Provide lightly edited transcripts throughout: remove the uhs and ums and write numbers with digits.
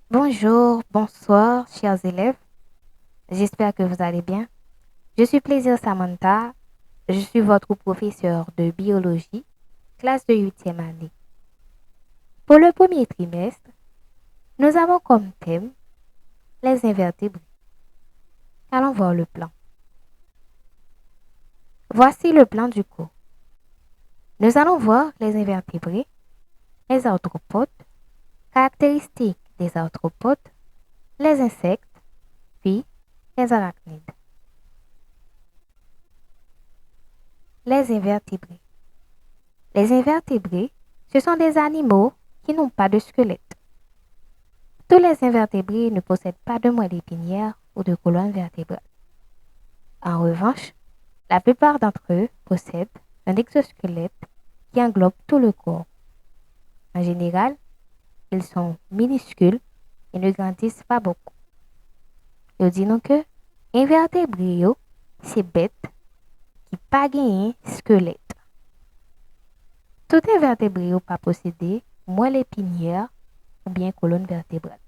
Bonjour, bonsoir, chers élèves. J'espère que vous allez bien. Je suis Plaisir Samantha. Je suis votre professeur de biologie, classe de huitième année. Pour le premier trimestre, nous avons comme thème les invertébrés. Allons voir le plan. Voici le plan du cours. Nous allons voir les invertébrés, les arthropodes, caractéristiques des arthropodes, les insectes, puis les arachnides. Les invertébrés. Les invertébrés, ce sont des animaux qui n'ont pas de squelette. Tous les invertébrés ne possèdent pas de moelle épinière ou de colonne vertébrale. En revanche, la plupart d'entre eux possèdent un exosquelette qui englobe tout le corps. En général, ils sont minuscules et ne grandissent pas beaucoup. Nous disons que invertébrés, c'est bête qui pas un squelette. Tout invertébré n'a pas possédé moelle épinière ou bien colonne vertébrale.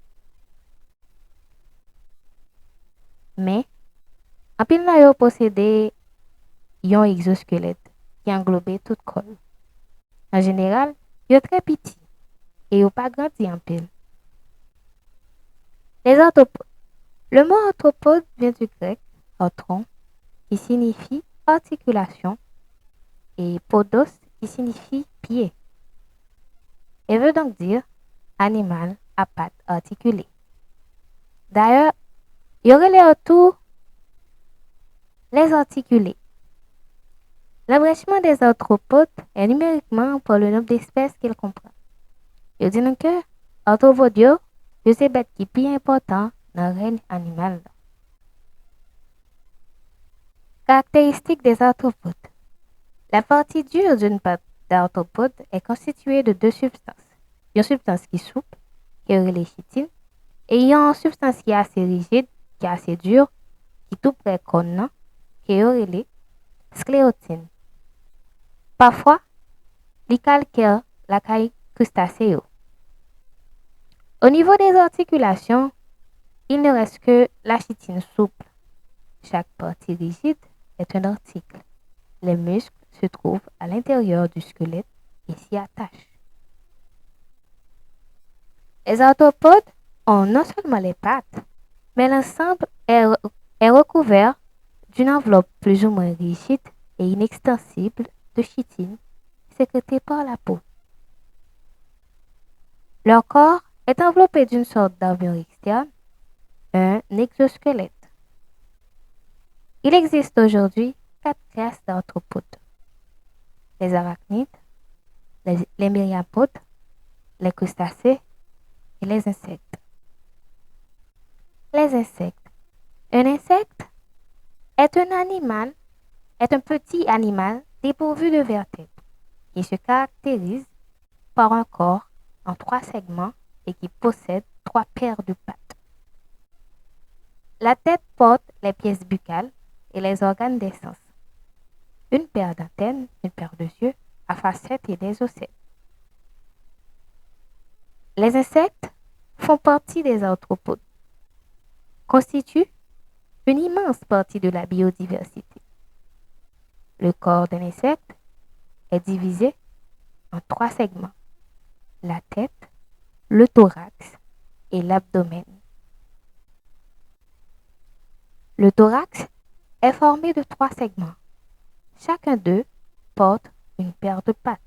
Mais, en pile nan yo possédé un exosquelette qui englobait tout corps. En général, yo très petit et yo pas grandi en pile. Les arthropodes. Le mot arthropode vient du grec arthron qui signifie articulation et podos qui signifie pied et veut donc dire animal à pattes articulées. D'ailleurs, il y aurait les autour les articulés. L'abrèchement des arthropodes est numériquement par le nombre d'espèces qu'il comprend. Yo di nou ke arthropode yo se bête qui pi important dans le règne animal. Caractéristiques des arthropodes. La partie dure d'une patte d'arthropode est constituée de deux substances. Une substance qui est souple, qui est les chitine, et une substance qui est assez rigide, qui est assez dure, qui est tout près qu'on qui est les scléotine. Parfois, les calcaires la caille crustacée. Au niveau des articulations, il ne reste que la chitine souple. Chaque partie rigide est un article. Les muscles se trouvent à l'intérieur du squelette et s'y attachent. Les arthropodes ont non seulement les pattes, mais l'ensemble est recouvert d'une enveloppe plus ou moins rigide et inextensible de chitine sécrétée par la peau. Leur corps est enveloppé d'une sorte d'armure externe, un exosquelette. Il existe aujourd'hui 4 classes d'arthropodes. Les arachnides, les myriapodes, les crustacés et les insectes. Les insectes. Un insecte est est un petit animal dépourvu de vertèbres qui se caractérise par un corps en 3 segments et qui possède 3 paires de pattes. La tête porte les pièces buccales et les organes des sens. Une paire d'antennes, une paire de yeux, à facettes et des ocelles. Les insectes font partie des arthropodes, constituent une immense partie de la biodiversité. Le corps d'un insecte est divisé en 3 segments, la tête, le thorax et l'abdomen. Le thorax est formé de 3 segments. Chacun d'eux porte une paire de pattes.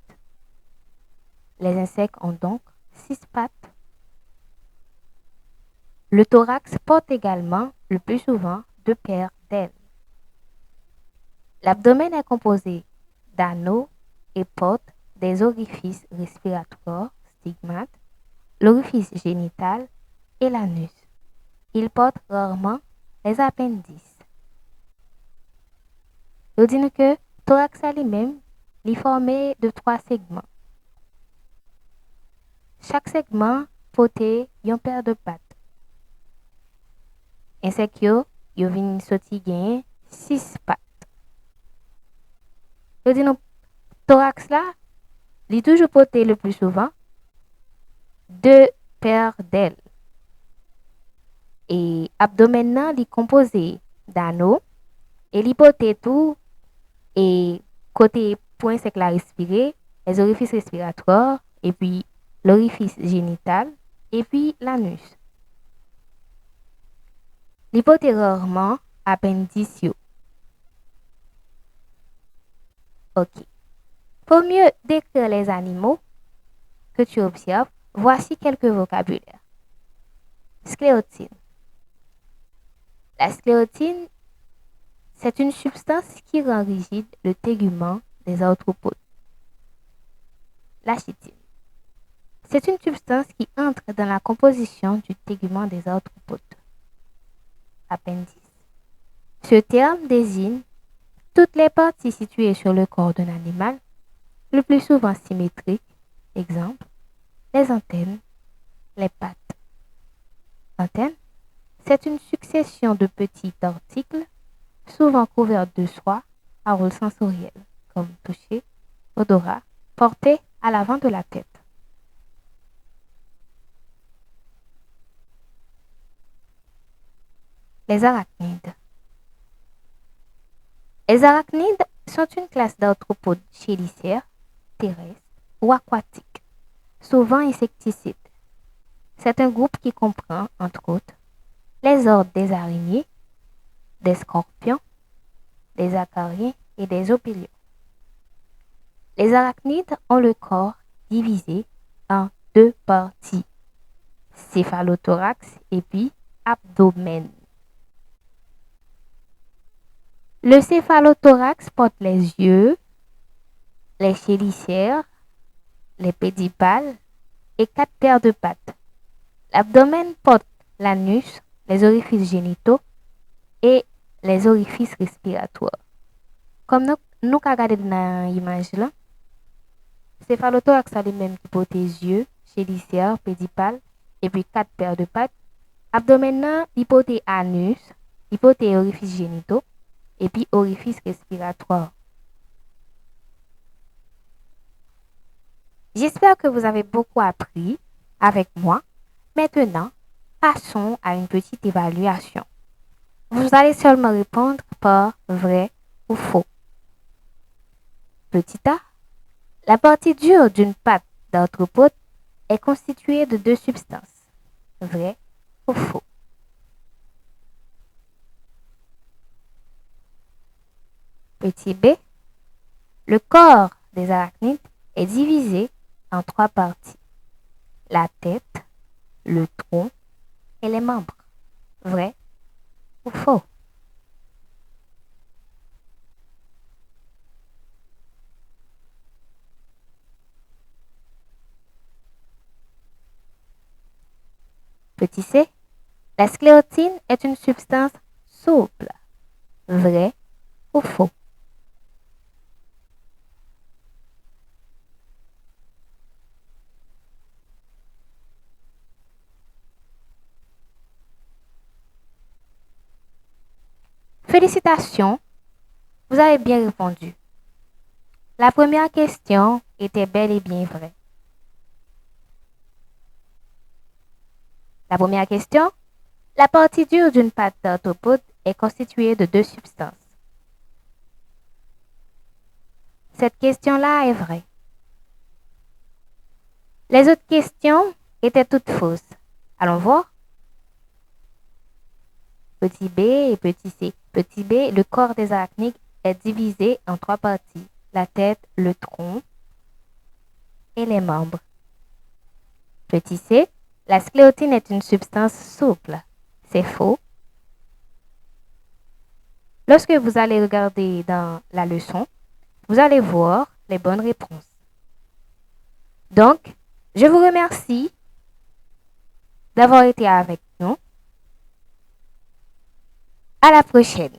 Les insectes ont donc 6 pattes. Le thorax porte également le plus souvent 2 paires d'ailes. L'abdomen est composé d'anneaux et porte des orifices respiratoires, stigmates, l'orifice génital et l'anus. Il porte rarement les appendices. Nous disons que le thorax lui-même est formé de 3 segments. Chaque segment porte une paire de pattes. Insectes yo vinn sorti gen 6 pattes. Nous disons thorax là, il toujours porté le plus souvent 2 paires d'ailes. Et abdomen nan li composé d'anneaux et l'hypothèse tout et côté point c'est que la respirer, les orifices respiratoires et puis l'orifice génital et puis l'anus. L'hypothèse rarement appendicieux. OK. Pour mieux décrire les animaux que tu observes, voici quelques vocabulaires. Scléotine. La scléotine, c'est une substance qui rend rigide le tégument des arthropodes. La chitine. C'est une substance qui entre dans la composition du tégument des arthropodes. Appendice. Ce terme désigne toutes les parties situées sur le corps d'un animal, le plus souvent symétriques, exemple, les antennes, les pattes. Antenne, c'est une succession de petits articles, souvent couverts de soie à rôle sensoriel, comme toucher, odorat, portés à l'avant de la tête. Les arachnides. Les arachnides sont une classe d'arthropodes chélicères, terrestres ou aquatiques, souvent insecticides. C'est un groupe qui comprend, entre autres, les ordres des araignées, des scorpions, des acariens et des opilions. Les arachnides ont le corps divisé en deux parties, céphalothorax et puis abdomen. Le céphalothorax porte les yeux, les chélicères, les pédipales et 4 paires de pattes. L'abdomen porte l'anus, les orifices génitaux et les orifices respiratoires. Comme nous regardons dans l'image là, céphalothorax a les mêmes qui porte les yeux, chélicères, pédipales et puis 4 paires de pattes. Abdomen là, il porte anus, il porte orifices génitaux et puis orifices respiratoires. J'espère que vous avez beaucoup appris avec moi. Maintenant, passons à une petite évaluation. Vous allez seulement répondre par vrai ou faux. Petit A. La partie dure d'une patte d'arthropode est constituée de deux substances. Vrai ou faux. Petit B. Le corps des arachnides est divisé en 3 parties. La tête, le tronc et les membres. Vrai ou faux? Petit c. La scléotine est une substance souple. Vrai ou faux? Félicitations, vous avez bien répondu. La première question était bel et bien vraie. La première question, la partie dure d'une pâte d'arthropode est constituée de deux substances. Cette question-là est vraie. Les autres questions étaient toutes fausses. Allons voir. Petit b et petit c. Petit b, le corps des arachnides est divisé en 3 parties. La tête, le tronc et les membres. Petit c, la scléotine est une substance souple. C'est faux. Lorsque vous allez regarder dans la leçon, vous allez voir les bonnes réponses. Donc, je vous remercie d'avoir été avec nous. À la prochaine.